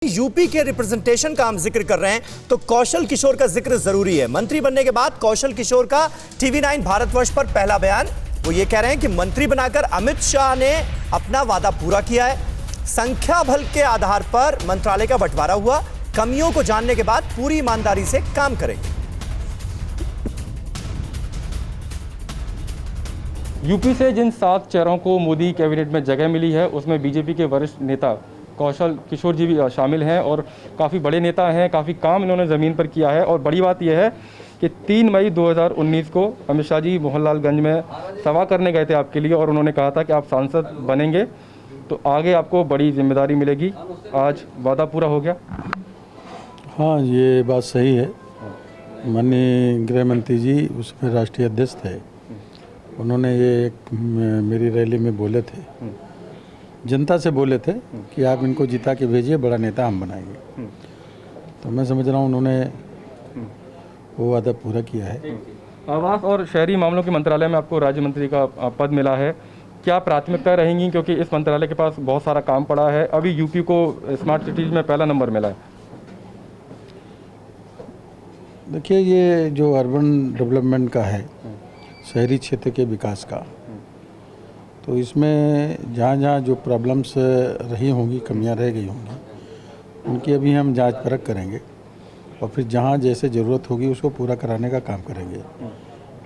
UP के representation का हम जिक्र कर रहे हैं तो कौशल किशोर का जिक्र जरूरी है। मंत्री बनने के बाद कौशल किशोर का टीवी9 भारतवर्ष पर पहला बयान। वो ये कह रहे हैं कि मंत्री बनाकर अमित शाह ने अपना वादा पूरा किया है। संख्या बल के आधार पर मंत्रालय का बंटवारा हुआ। कमियों को जानने के बाद पूरी ईमानदारी से काम करेंगे। यूपी से जिन 7 चेहरों को मोदी कैबिनेट में जगह मिली है उसमें बीजेपी के वरिष्ठ नेता कौशल किशोर जी भी शामिल हैं और काफ़ी बड़े नेता हैं। काफ़ी काम इन्होंने ज़मीन पर किया है और बड़ी बात यह है कि 3 मई 2019 को अमित शाह जी मोहनलालगंज में सभा करने गए थे आपके लिए और उन्होंने कहा था कि आप सांसद बनेंगे तो आगे आपको बड़ी जिम्मेदारी मिलेगी। आज वादा पूरा हो गया। हाँ, ये बात सही है। माननीय गृह मंत्री जी उसमें राष्ट्रीय अध्यक्ष थे। उन्होंने ये एक मेरी रैली में बोले थे, जनता से बोले थे कि आप इनको जिता के भेजिए, बड़ा नेता हम बनाएंगे। तो मैं समझ रहा हूँ उन्होंने वो वादा पूरा किया है। आवास और शहरी मामलों के मंत्रालय में आपको राज्य मंत्री का पद मिला है। क्या प्राथमिकता रहेंगी, क्योंकि इस मंत्रालय के पास बहुत सारा काम पड़ा है। अभी यूपी को स्मार्ट सिटीज में पहला नंबर मिला है। देखिए, ये जो अर्बन डेवलपमेंट का है, शहरी क्षेत्र के विकास का, तो इसमें जहाँ जहाँ जो प्रॉब्लम्स रही होंगी, कमियाँ रह गई होंगी, उनकी अभी हम जांच परख करेंगे और फिर जहाँ जैसे ज़रूरत होगी उसको पूरा कराने का काम करेंगे।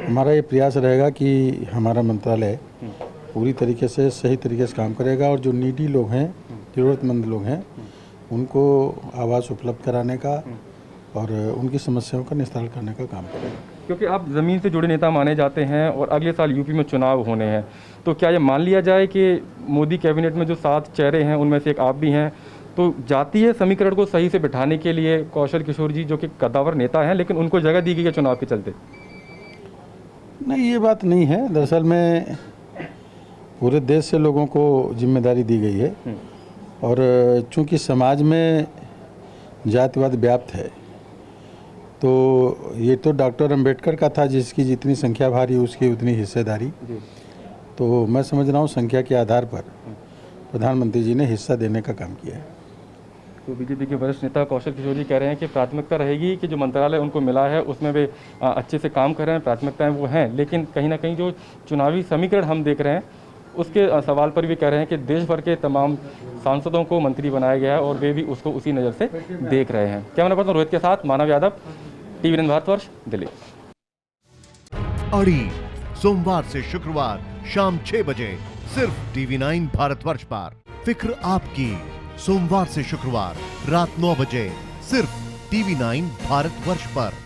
हमारा ये प्रयास रहेगा कि हमारा मंत्रालय पूरी तरीके से सही तरीके से काम करेगा और जो नीडी लोग हैं, ज़रूरतमंद लोग हैं, उनको आवास उपलब्ध कराने का और उनकी समस्याओं का निस्तारण करने का काम करेंगे। क्योंकि आप ज़मीन से जुड़े नेता माने जाते हैं और अगले साल यूपी में चुनाव होने हैं, तो क्या ये मान लिया जाए कि मोदी कैबिनेट में जो 7 चेहरे हैं उनमें से एक आप भी हैं, तो जातीय समीकरण को सही से बिठाने के लिए कौशल किशोर जी जो कि कद्दावर नेता हैं लेकिन उनको जगह दी गई है चुनाव के चलते? नहीं, ये बात नहीं है। दरअसल में पूरे देश से लोगों को जिम्मेदारी दी गई है और चूंकि समाज में जातिवाद व्याप्त है, तो ये तो डॉक्टर अंबेडकर का था, जिसकी जितनी संख्या भारी उसकी उतनी हिस्सेदारी। तो मैं समझ रहा हूँ संख्या के आधार पर प्रधानमंत्री जी ने हिस्सा देने का काम किया है। तो बीजेपी के वरिष्ठ नेता कौशल किशोर जी कह रहे हैं कि प्राथमिकता रहेगी कि जो मंत्रालय उनको मिला है उसमें वे अच्छे से काम कर रहे हैं, प्राथमिकताएं वो हैं, लेकिन कहीं ना कहीं जो चुनावी समीकरण हम देख रहे हैं उसके सवाल पर भी कह रहे हैं कि देश भर के तमाम सांसदों को मंत्री बनाया गया है और वे भी उसको उसी नज़र से देख रहे हैं। कैमरा पर्सन रोहित के साथ मानव यादव, टीवी9 भारतवर्ष, दिल्ली। अड़ी सोमवार से शुक्रवार शाम 6 बजे सिर्फ टीवी9 भारतवर्ष पर। फिक्र आपकी, सोमवार से शुक्रवार रात 9 बजे सिर्फ टीवी9 भारतवर्ष पर।